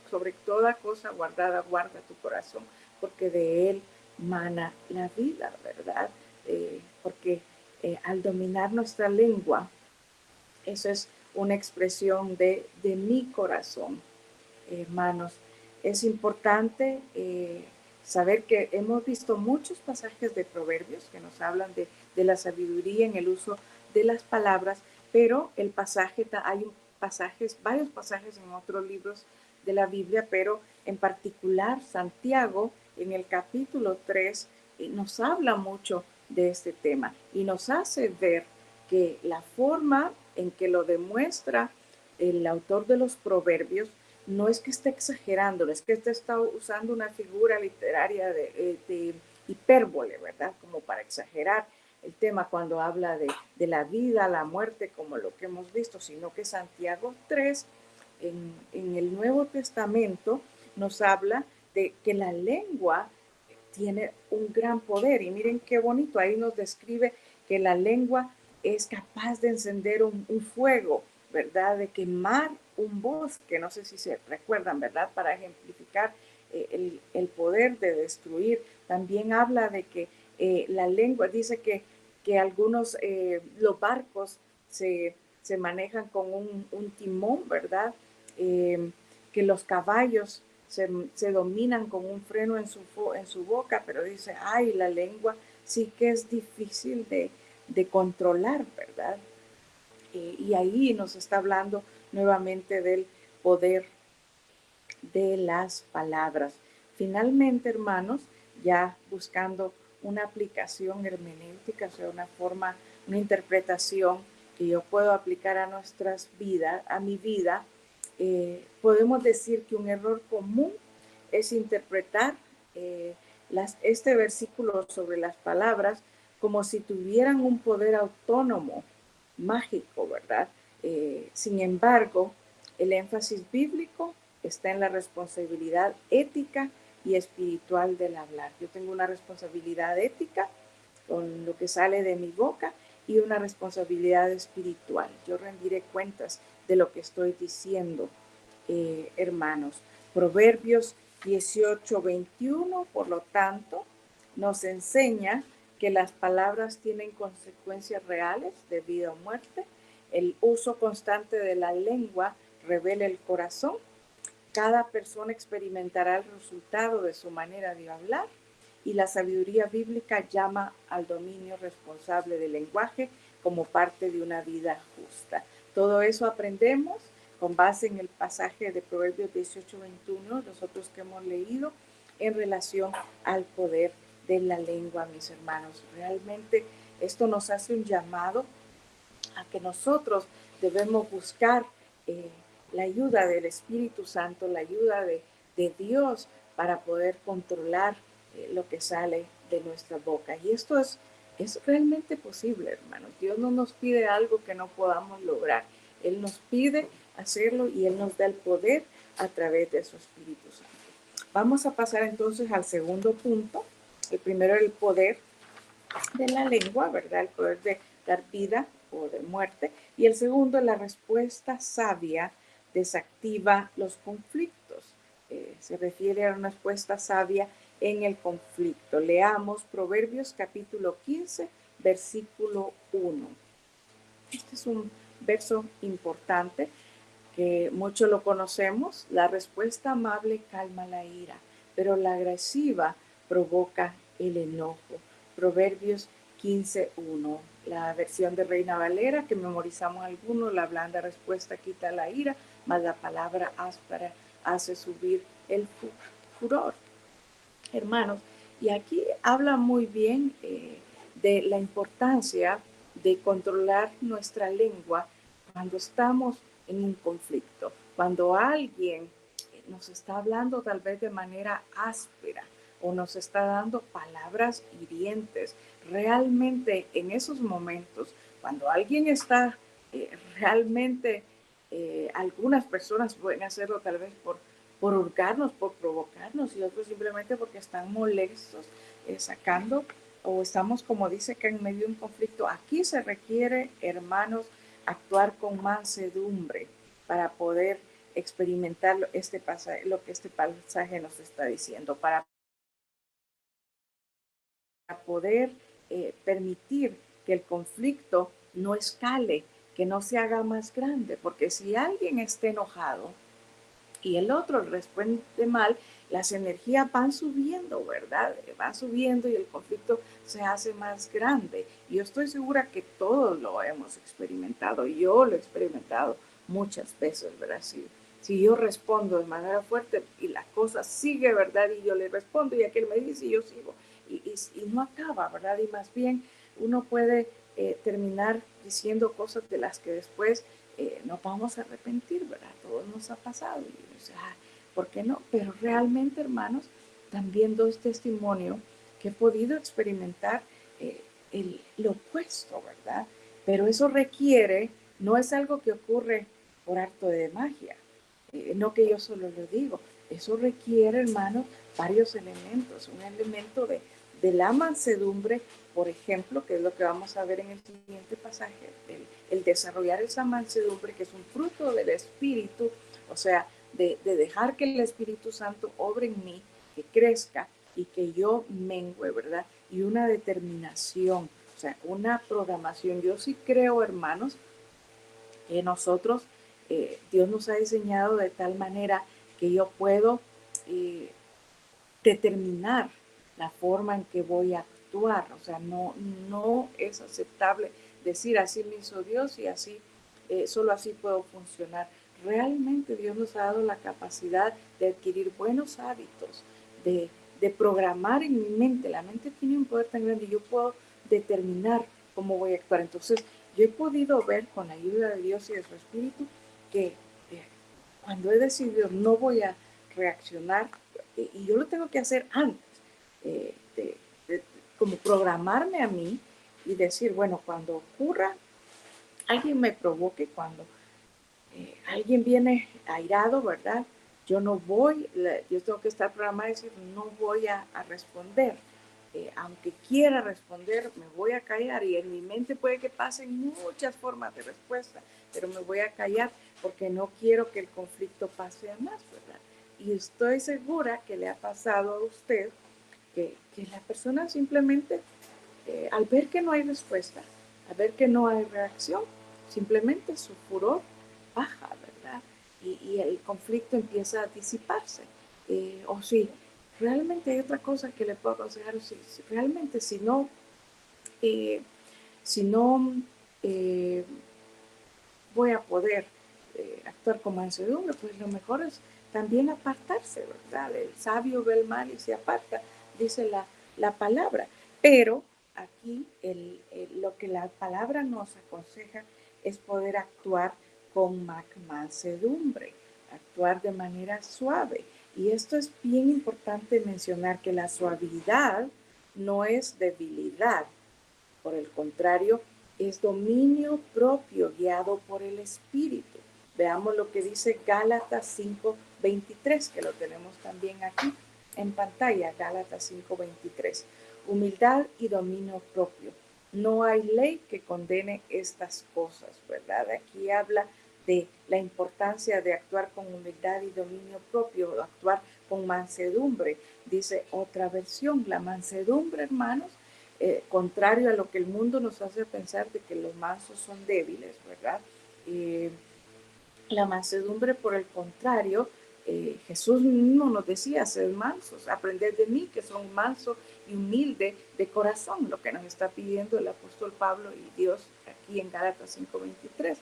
sobre toda cosa guardada, guarda tu corazón, porque de él mana la vida, ¿verdad? Porque al dominar nuestra lengua, eso es una expresión de mi corazón. Hermanos, es importante saber que hemos visto muchos pasajes de Proverbios que nos hablan de la sabiduría en el uso de las palabras, pero hay varios pasajes en otros libros de la Biblia, pero en particular Santiago en el capítulo 3 nos habla mucho de este tema y nos hace ver que la forma en que lo demuestra el autor de los Proverbios no es que esté exagerando, no es que esté usando una figura literaria de hipérbole, ¿verdad? Como para exagerar el tema cuando habla de la vida, la muerte, como lo que hemos visto, sino que Santiago 3, en el Nuevo Testamento, nos habla de que la lengua tiene un gran poder. Y miren qué bonito, ahí nos describe que la lengua es capaz de encender un fuego, ¿verdad? De quemar un bosque, no sé si se recuerdan, ¿verdad? Para ejemplificar el poder de destruir. También habla de que la lengua, dice que algunos, los barcos se manejan con un timón, ¿verdad? Que los caballos se dominan con un freno en su boca, pero dice, ay, la lengua sí que es difícil de controlar, ¿verdad? Y ahí nos está hablando nuevamente del poder de las palabras. Finalmente, hermanos, ya buscando una aplicación hermenéutica, o sea, una forma, una interpretación que yo puedo aplicar a nuestras vidas, a mi vida. Podemos decir que un error común es interpretar este versículo sobre las palabras como si tuvieran un poder autónomo, mágico, ¿verdad? Sin embargo, el énfasis bíblico está en la responsabilidad ética y espiritual del hablar. Yo tengo una responsabilidad ética con lo que sale de mi boca y una responsabilidad espiritual. Yo rendiré cuentas de lo que estoy diciendo, hermanos. Proverbios 18:21, por lo tanto, nos enseña que las palabras tienen consecuencias reales de vida o muerte. El uso constante de la lengua revela el corazón. Cada persona experimentará el resultado de su manera de hablar y la sabiduría bíblica llama al dominio responsable del lenguaje como parte de una vida justa. Todo eso aprendemos con base en el pasaje de Proverbios 18:21, nosotros que hemos leído en relación al poder de la lengua, mis hermanos. Realmente esto nos hace un llamado a que nosotros debemos buscar la ayuda del Espíritu Santo, la ayuda de Dios para poder controlar lo que sale de nuestra boca. Y esto es realmente posible, hermanos. Dios no nos pide algo que no podamos lograr. Él nos pide hacerlo y Él nos da el poder a través de su Espíritu Santo. Vamos a pasar entonces al segundo punto. El primero, el poder de la lengua, ¿verdad? El poder de dar vida o de muerte. Y el segundo, la respuesta sabia desactiva los conflictos. Se refiere a una respuesta sabia en el conflicto. Leamos Proverbios capítulo 15, versículo 1. Este es un verso importante que muchos lo conocemos. La respuesta amable calma la ira, pero la agresiva provoca el enojo. Proverbios 15:1, la versión de Reina Valera, que memorizamos algunos: la blanda respuesta quita la ira, mas la palabra áspera hace subir el furor. Hermanos, y aquí habla muy bien de la importancia de controlar nuestra lengua cuando estamos en un conflicto, cuando alguien nos está hablando tal vez de manera áspera o nos está dando palabras hirientes. Realmente en esos momentos, cuando alguien está realmente, algunas personas pueden hacerlo tal vez por hurgarnos, por provocarnos, y otros simplemente porque están molestos, sacando, o estamos, como dice, que en medio de un conflicto. Aquí se requiere, hermanos, actuar con mansedumbre para poder experimentar lo que este pasaje nos está diciendo, para poder permitir que el conflicto no escale, que no se haga más grande, porque si alguien está enojado y el otro responde mal, las energías van subiendo, ¿verdad? Van subiendo y el conflicto se hace más grande. Y yo estoy segura que todos lo hemos experimentado. Yo lo he experimentado muchas veces, ¿verdad? Si yo respondo de manera fuerte y la cosa sigue, ¿verdad? Y yo le respondo y aquel me dice y yo sigo. Y no acaba, ¿verdad? Y más bien uno puede terminar diciendo cosas de las que después nos vamos a arrepentir, ¿verdad? Todo nos ha pasado. Y, o sea, ¿por qué no? Pero realmente, hermanos, también doy testimonio que he podido experimentar lo opuesto, ¿verdad? Pero eso requiere, no es algo que ocurre por arte de magia, no que yo solo lo digo, eso requiere, hermanos, varios elementos. Un elemento de la mansedumbre, por ejemplo, que es lo que vamos a ver en el siguiente pasaje, el desarrollar esa mansedumbre, que es un fruto del Espíritu, o sea, de dejar que el Espíritu Santo obre en mí, que crezca y que yo mengüe, ¿verdad? Y una determinación, o sea, una programación. Yo sí creo, hermanos, que nosotros, Dios nos ha diseñado de tal manera que yo puedo determinar la forma en que voy a actuar. O sea, no es aceptable decir así me hizo Dios y así, solo así puedo funcionar. Realmente Dios nos ha dado la capacidad de adquirir buenos hábitos, de de programar en mi mente. La mente tiene un poder tan grande, yo puedo determinar cómo voy a actuar. Entonces, yo he podido ver con la ayuda de Dios y de su Espíritu que cuando he decidido no voy a reaccionar, y yo lo tengo que hacer antes, eh, de, de, como programarme a mí y decir, bueno, cuando ocurra, alguien me provoque, cuando alguien viene airado, ¿verdad? Yo no voy, yo tengo que estar programada y decir, no voy a responder. Aunque quiera responder, me voy a callar, y en mi mente puede que pasen muchas formas de respuesta, pero me voy a callar porque no quiero que el conflicto pase a más, ¿verdad? Y estoy segura que le ha pasado a usted que la persona simplemente, al ver que no hay respuesta, al ver que no hay reacción, simplemente su furor baja, ¿verdad? Y el conflicto empieza a disiparse. O si realmente hay otra cosa que le puedo aconsejar, si realmente eh, si no eh, voy a poder actuar con mansedumbre, pues lo mejor es también apartarse, ¿verdad? El sabio ve el mal y se aparta, dice la palabra. Pero aquí lo que la palabra nos aconseja es poder actuar con mansedumbre, actuar de manera suave. Y esto es bien importante mencionar, que la suavidad no es debilidad, por el contrario, es dominio propio guiado por el Espíritu. Veamos lo que dice Gálatas 5:23, que lo tenemos también aquí en pantalla, Gálatas 5:23. Humildad y dominio propio. No hay ley que condene estas cosas, ¿verdad? Aquí habla de la importancia de actuar con humildad y dominio propio, actuar con mansedumbre. Dice otra versión, la mansedumbre, hermanos, contrario a lo que el mundo nos hace pensar de que los mansos son débiles, ¿verdad? La mansedumbre, por el contrario, Jesús mismo nos decía, sed mansos, aprended de mí, que son manso y humilde de corazón, lo que nos está pidiendo el apóstol Pablo y Dios aquí en Gálatas 5:23,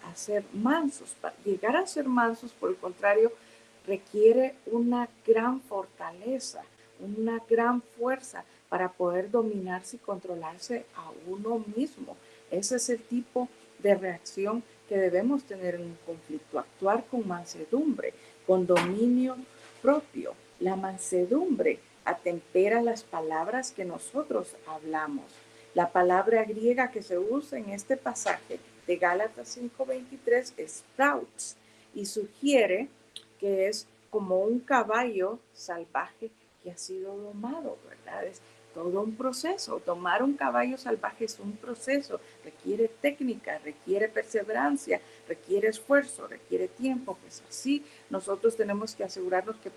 a ser mansos. Para llegar a ser mansos, por el contrario, requiere una gran fortaleza, una gran fuerza para poder dominarse y controlarse a uno mismo. Ese es el tipo de reacción que debemos tener en un conflicto, actuar con mansedumbre, con dominio propio. La mansedumbre atempera las palabras que nosotros hablamos. La palabra griega que se usa en este pasaje de Gálatas 5:23 es praus, y sugiere que es como un caballo salvaje que ha sido domado, ¿verdad? Es todo un proceso. Tomar un caballo salvaje es un proceso, requiere técnica, requiere perseverancia, requiere esfuerzo, requiere tiempo. Pues así nosotros tenemos que asegurarnos que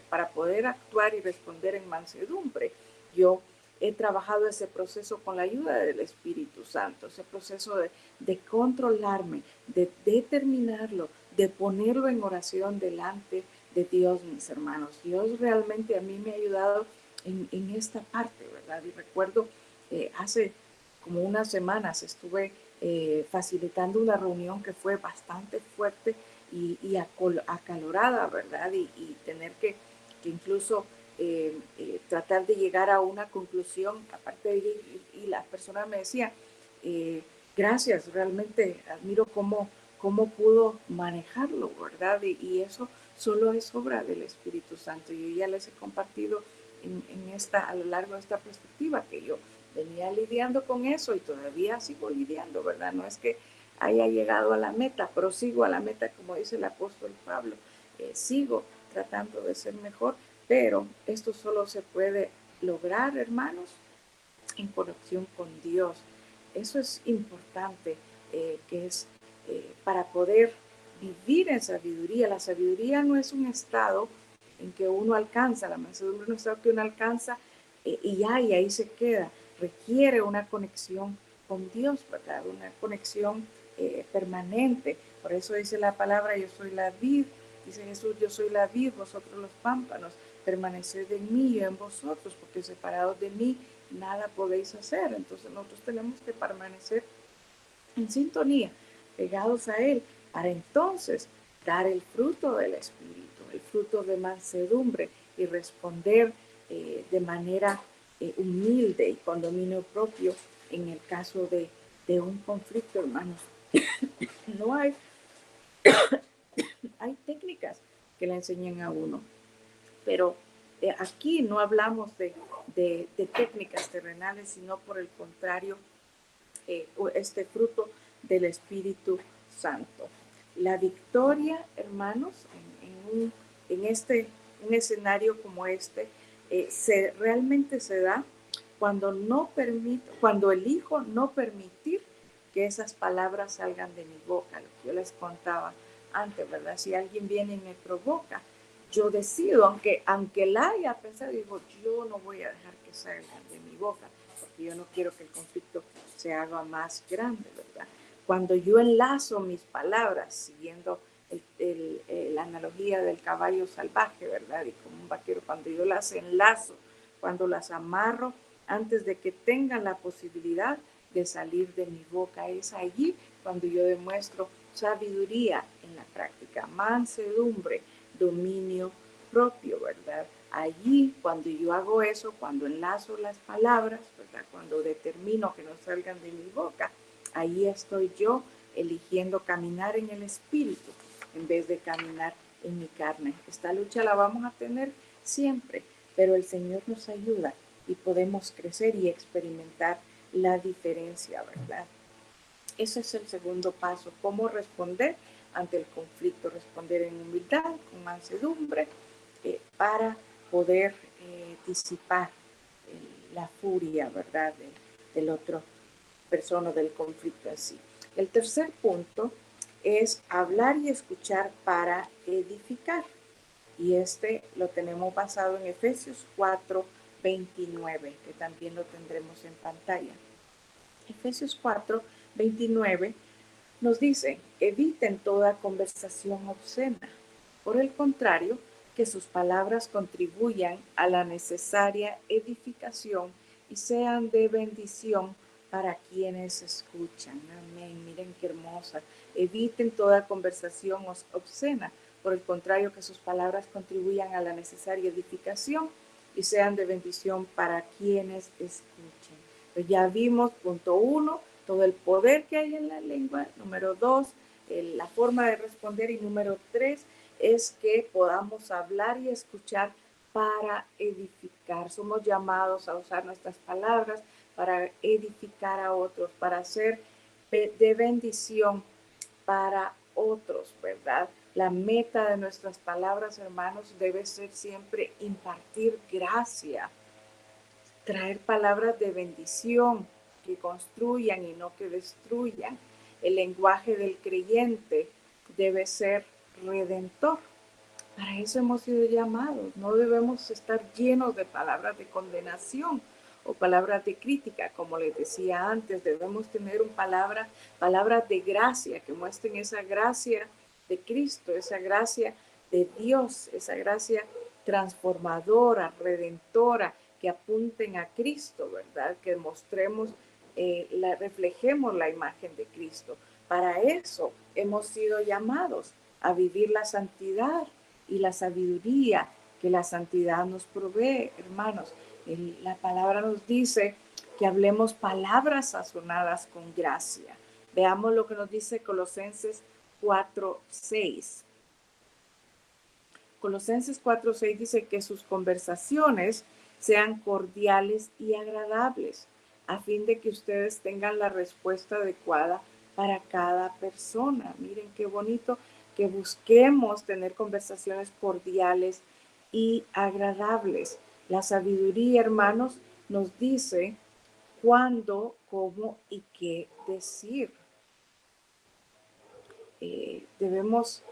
para poder actuar y responder en mansedumbre. Yo he trabajado ese proceso con la ayuda del Espíritu Santo, ese proceso de controlarme, de determinarlo, de ponerlo en oración delante de Dios, mis hermanos. Dios realmente a mí me ha ayudado en esta parte, ¿verdad? Y recuerdo hace como unas semanas estuve facilitando una reunión que fue bastante fuerte y acalorada, ¿verdad? Y tener que incluso tratar de llegar a una conclusión, aparte de y la persona me decía, gracias, realmente admiro cómo pudo manejarlo, ¿verdad? Y eso solo es obra del Espíritu Santo. Yo ya les he compartido a lo largo de esta perspectiva que yo venía lidiando con eso y todavía sigo lidiando, ¿verdad? No es que haya llegado a la meta, pero sigo a la meta, como dice el apóstol Pablo. Sigo tratando de ser mejor, pero esto solo se puede lograr, hermanos, en conexión con Dios. Eso es importante, que es para poder vivir en sabiduría. La sabiduría no es un estado en que uno alcanza, la mansedumbre es un estado que uno alcanza y ahí se queda. Requiere una conexión con Dios, ¿verdad? Una conexión permanente. Por eso dice la palabra, yo soy la vid, dice Jesús, yo soy la vid, vosotros los pámpanos, permaneced en mí y en vosotros, porque separados de mí nada podéis hacer. Entonces nosotros tenemos que permanecer en sintonía, pegados a Él, para entonces dar el fruto del Espíritu, el fruto de mansedumbre y responder de manera humilde y con dominio propio en el caso de un conflicto, hermanos. No hay técnicas que le enseñen a uno, pero aquí no hablamos de técnicas terrenales, sino por el contrario, este fruto del Espíritu Santo. La victoria, hermanos, un escenario como este, realmente se da cuando elijo no permitir que esas palabras salgan de mi boca, lo que yo les contaba antes, ¿verdad? Si alguien viene y me provoca, yo decido, aunque la haya pensado, digo, yo no voy a dejar que salgan de mi boca, porque yo no quiero que el conflicto se haga más grande, ¿verdad? Cuando yo enlazo mis palabras, siguiendo la analogía del caballo salvaje, ¿verdad? Y como un vaquero, cuando yo las enlazo, cuando las amarro, antes de que tengan la posibilidad de salir de mi boca, es allí cuando yo demuestro sabiduría en la práctica, mansedumbre, dominio propio, ¿verdad? Allí, cuando yo hago eso, cuando enlazo las palabras, ¿verdad? Cuando determino que no salgan de mi boca, ahí estoy yo eligiendo caminar en el espíritu en vez de caminar en mi carne. Esta lucha la vamos a tener siempre, pero el Señor nos ayuda y podemos crecer y experimentar la diferencia, ¿verdad? Ese es el segundo paso, cómo responder ante el conflicto, responder en humildad, con mansedumbre, para poder disipar la furia, ¿verdad?, del otro persona, del conflicto en sí. El tercer punto es hablar y escuchar para edificar. Y este lo tenemos basado en Efesios 4:29, que también lo tendremos en pantalla. Efesios 4:29 nos dice, eviten toda conversación obscena. Por el contrario, que sus palabras contribuyan a la necesaria edificación y sean de bendición para quienes escuchan. Amén. Miren qué hermosa. Eviten toda conversación obscena. Por el contrario, que sus palabras contribuyan a la necesaria edificación y sean de bendición para quienes escuchen. Pues ya vimos, punto 1, todo el poder que hay en la lengua. Número 2, la forma de responder. Y número 3, es que podamos hablar y escuchar para edificar. Somos llamados a usar nuestras palabras para edificar a otros, para ser de bendición para otros, ¿verdad? La meta de nuestras palabras, hermanos, debe ser siempre impartir gracia, traer palabras de bendición que construyan y no que destruyan. El lenguaje del creyente debe ser redentor. Para eso hemos sido llamados. No debemos estar llenos de palabras de condenación o palabras de crítica, como les decía antes. Debemos tener palabras de gracia que muestren esa gracia de Cristo, esa gracia de Dios, esa gracia transformadora, redentora, que apunten a Cristo, ¿verdad? Que mostremos, reflejemos la imagen de Cristo. Para eso hemos sido llamados a vivir la santidad y la sabiduría que la santidad nos provee, hermanos. La palabra nos dice que hablemos palabras sazonadas con gracia. Veamos lo que nos dice Colosenses 4:6. Colosenses 4:6 dice que sus conversaciones sean cordiales y agradables, a fin de que ustedes tengan la respuesta adecuada para cada persona. Miren qué bonito que busquemos tener conversaciones cordiales y agradables. La sabiduría, hermanos, nos dice cuándo, cómo y qué decir. Debemos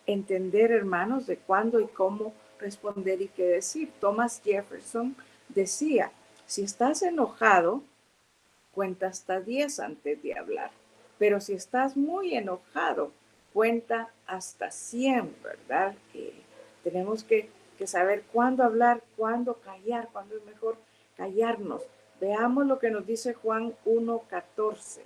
entender, hermanos, de cuándo y cómo responder y qué decir. Thomas Jefferson decía, si estás enojado, cuenta hasta 10 antes de hablar. Pero si estás muy enojado, cuenta hasta 100, ¿verdad? Tenemos que saber cuándo hablar, cuándo callar, cuándo es mejor callarnos. Veamos lo que nos dice Juan 1:14.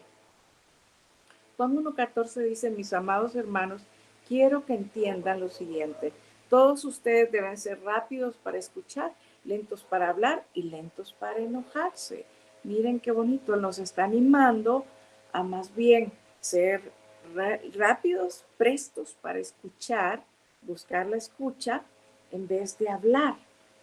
Juan 1:14 dice, mis amados hermanos, quiero que entiendan lo siguiente. todos ustedes deben ser rápidos para escuchar, lentos para hablar y lentos para enojarse. Miren qué bonito, nos está animando a más bien ser rápidos, prestos para escuchar, buscar la escucha en vez de hablar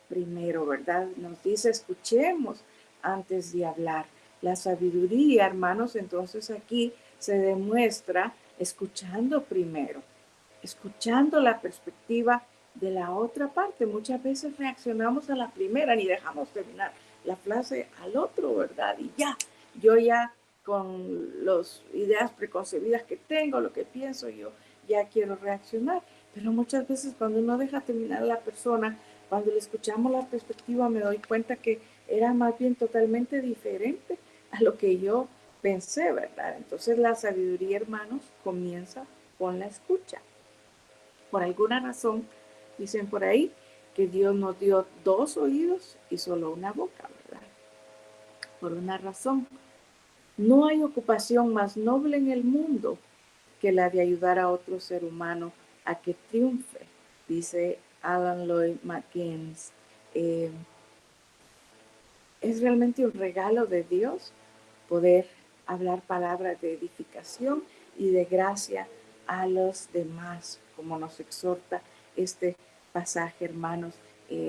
primero, ¿verdad? Nos dice escuchemos antes de hablar. La sabiduría, hermanos, entonces aquí se demuestra escuchando primero, escuchando la perspectiva de la otra parte. Muchas veces reaccionamos a la primera, ni dejamos terminar la frase al otro, ¿verdad? Y ya, yo ya con las ideas preconcebidas que tengo, lo que pienso, yo ya quiero reaccionar. Pero muchas veces cuando uno deja terminar a la persona, cuando le escuchamos la perspectiva, me doy cuenta que era más bien totalmente diferente a lo que yo pensé, ¿verdad? Entonces la sabiduría, hermanos, comienza con la escucha. Por alguna razón, dicen por ahí, que Dios nos dio 2 oídos y solo una boca, ¿verdad? Por una razón. No hay ocupación más noble en el mundo que la de ayudar a otro ser humano a que triunfe, dice Alan Lloyd McGinnis. Es realmente un regalo de Dios poder hablar palabras de edificación y de gracia a los demás, como nos exhorta este pasaje, hermanos.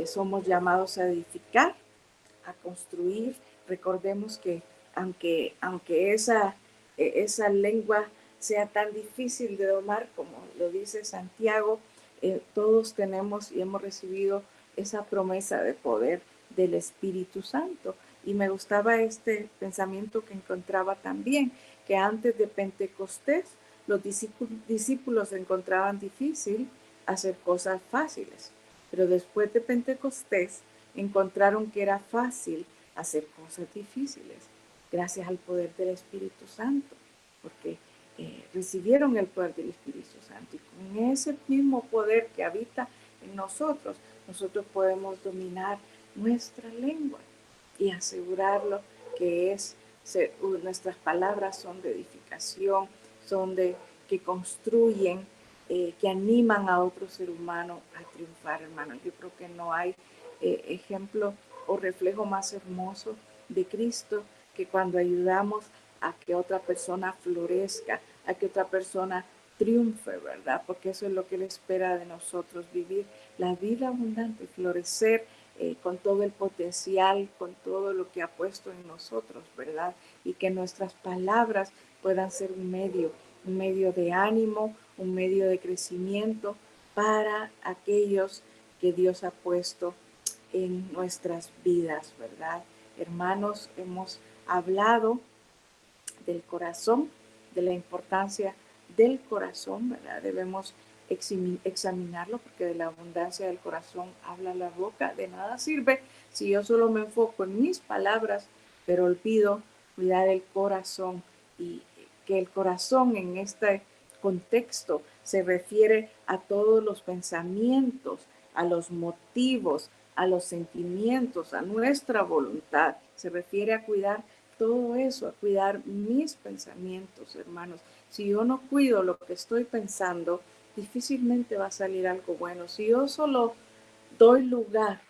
Somos llamados a edificar, a construir. Recordemos que aunque esa lengua sea tan difícil de domar, como lo dice Santiago, todos tenemos y hemos recibido esa promesa de poder del Espíritu Santo. Y me gustaba este pensamiento que encontraba también, que antes de Pentecostés los discípulos encontraban difícil hacer cosas fáciles, pero después de Pentecostés encontraron que era fácil hacer cosas difíciles, gracias al poder del Espíritu Santo, porque recibieron el poder del Espíritu Santo, y con ese mismo poder que habita en nosotros, nosotros podemos dominar nuestra lengua y asegurarlo que nuestras palabras son de edificación, son de que construyen, que animan a otro ser humano a triunfar, hermano. Yo creo que no hay ejemplo o reflejo más hermoso de Cristo que cuando ayudamos a que otra persona florezca, a que otra persona triunfe, ¿verdad? Porque eso es lo que Él espera de nosotros, vivir la vida abundante, florecer con todo el potencial, con todo lo que ha puesto en nosotros, ¿verdad? Y que nuestras palabras puedan ser un medio de ánimo, un medio de crecimiento para aquellos que Dios ha puesto en nuestras vidas, ¿verdad? Hermanos, hemos hablado del corazón, de la importancia del corazón, ¿verdad? Debemos examinarlo porque de la abundancia del corazón habla la boca. De nada sirve si yo solo me enfoco en mis palabras, pero olvido cuidar el corazón, y que el corazón en este contexto se refiere a todos los pensamientos, a los motivos, a los sentimientos, a nuestra voluntad. Se refiere a cuidar todo eso, a cuidar mis pensamientos, hermanos. Si yo no cuido lo que estoy pensando, difícilmente va a salir algo bueno. Si yo solo doy lugar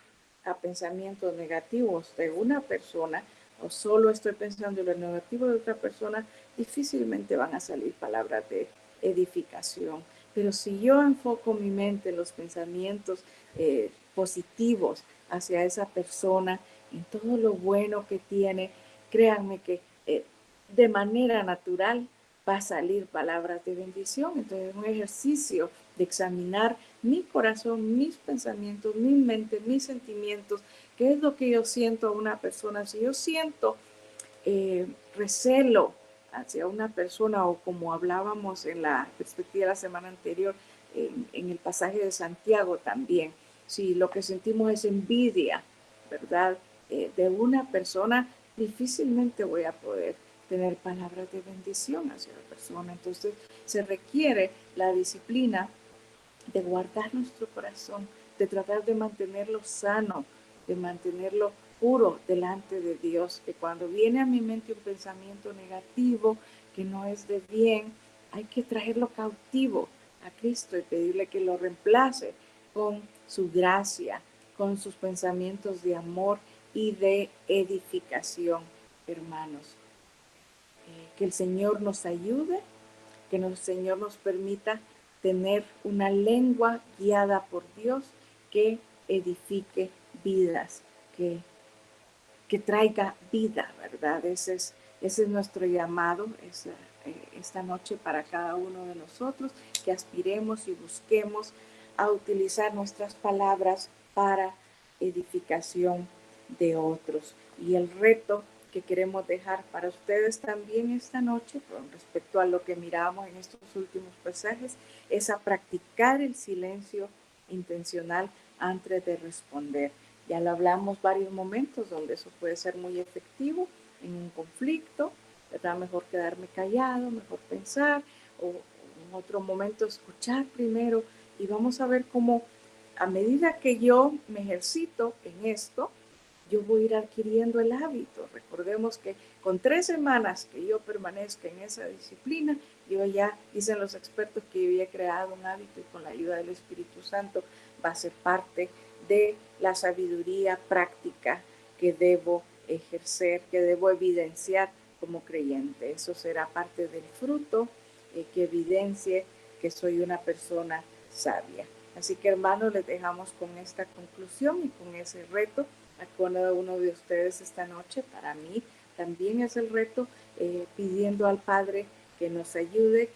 a pensamientos negativos de una persona, o solo estoy pensando en lo negativo de otra persona, difícilmente van a salir palabras de edificación. Pero si yo enfoco mi mente en los pensamientos positivos hacia esa persona, en todo lo bueno que tiene, créanme que de manera natural va a salir palabras de bendición. Entonces es un ejercicio de examinar mi corazón, mis pensamientos, mi mente, mis sentimientos, qué es lo que yo siento a una persona. Si yo siento recelo hacia una persona, o como hablábamos en la perspectiva de la semana anterior, en el pasaje de Santiago también, si lo que sentimos es envidia, ¿verdad? De una persona, difícilmente voy a poder tener palabras de bendición hacia la persona. Entonces se requiere la disciplina de guardar nuestro corazón, de tratar de mantenerlo sano, de mantenerlo puro delante de Dios, que cuando viene a mi mente un pensamiento negativo que no es de bien, hay que traerlo cautivo a Cristo y pedirle que lo reemplace con su gracia, con sus pensamientos de amor y de edificación, hermanos. Que el Señor nos ayude, que el Señor nos permita tener una lengua guiada por Dios que edifique vidas, que traiga vida, ¿verdad? Ese es nuestro llamado esta noche para cada uno de nosotros, que aspiremos y busquemos a utilizar nuestras palabras para edificación de otros. Y el reto que queremos dejar para ustedes también esta noche, con respecto a lo que mirábamos en estos últimos pasajes, es a practicar el silencio intencional antes de responder. Ya lo hablamos varios momentos donde eso puede ser muy efectivo en un conflicto, ¿verdad? Mejor quedarme callado, mejor pensar, o en otro momento escuchar primero, y vamos a ver cómo a medida que yo me ejercito en esto, yo voy a ir adquiriendo el hábito. Recordemos que con 3 semanas que yo permanezca en esa disciplina, yo ya, dicen los expertos, que yo ya he creado un hábito, y con la ayuda del Espíritu Santo va a ser parte de la sabiduría práctica que debo ejercer, que debo evidenciar como creyente. Eso será parte del fruto que evidencie que soy una persona sabia. Así que, hermanos, les dejamos con esta conclusión y con ese reto a cada uno de ustedes esta noche. Para mí también es el reto, pidiendo al Padre que nos ayude,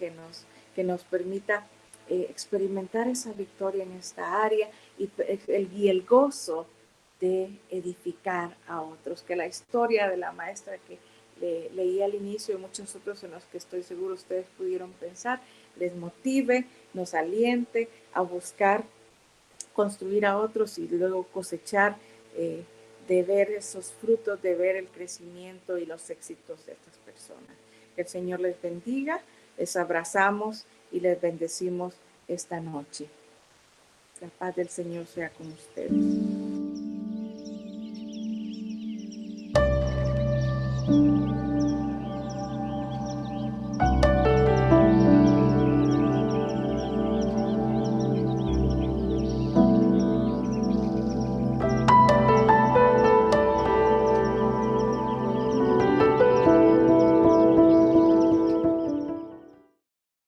que nos permita experimentar esa victoria en esta área y el gozo de edificar a otros. Que la historia de la maestra que leí al inicio y muchos otros en los que estoy seguro ustedes pudieron pensar, les motive, nos aliente a buscar construir a otros y luego cosechar, de ver esos frutos, de ver el crecimiento y los éxitos de estas personas. Que el Señor les bendiga, les abrazamos y les bendecimos esta noche. La paz del Señor sea con ustedes.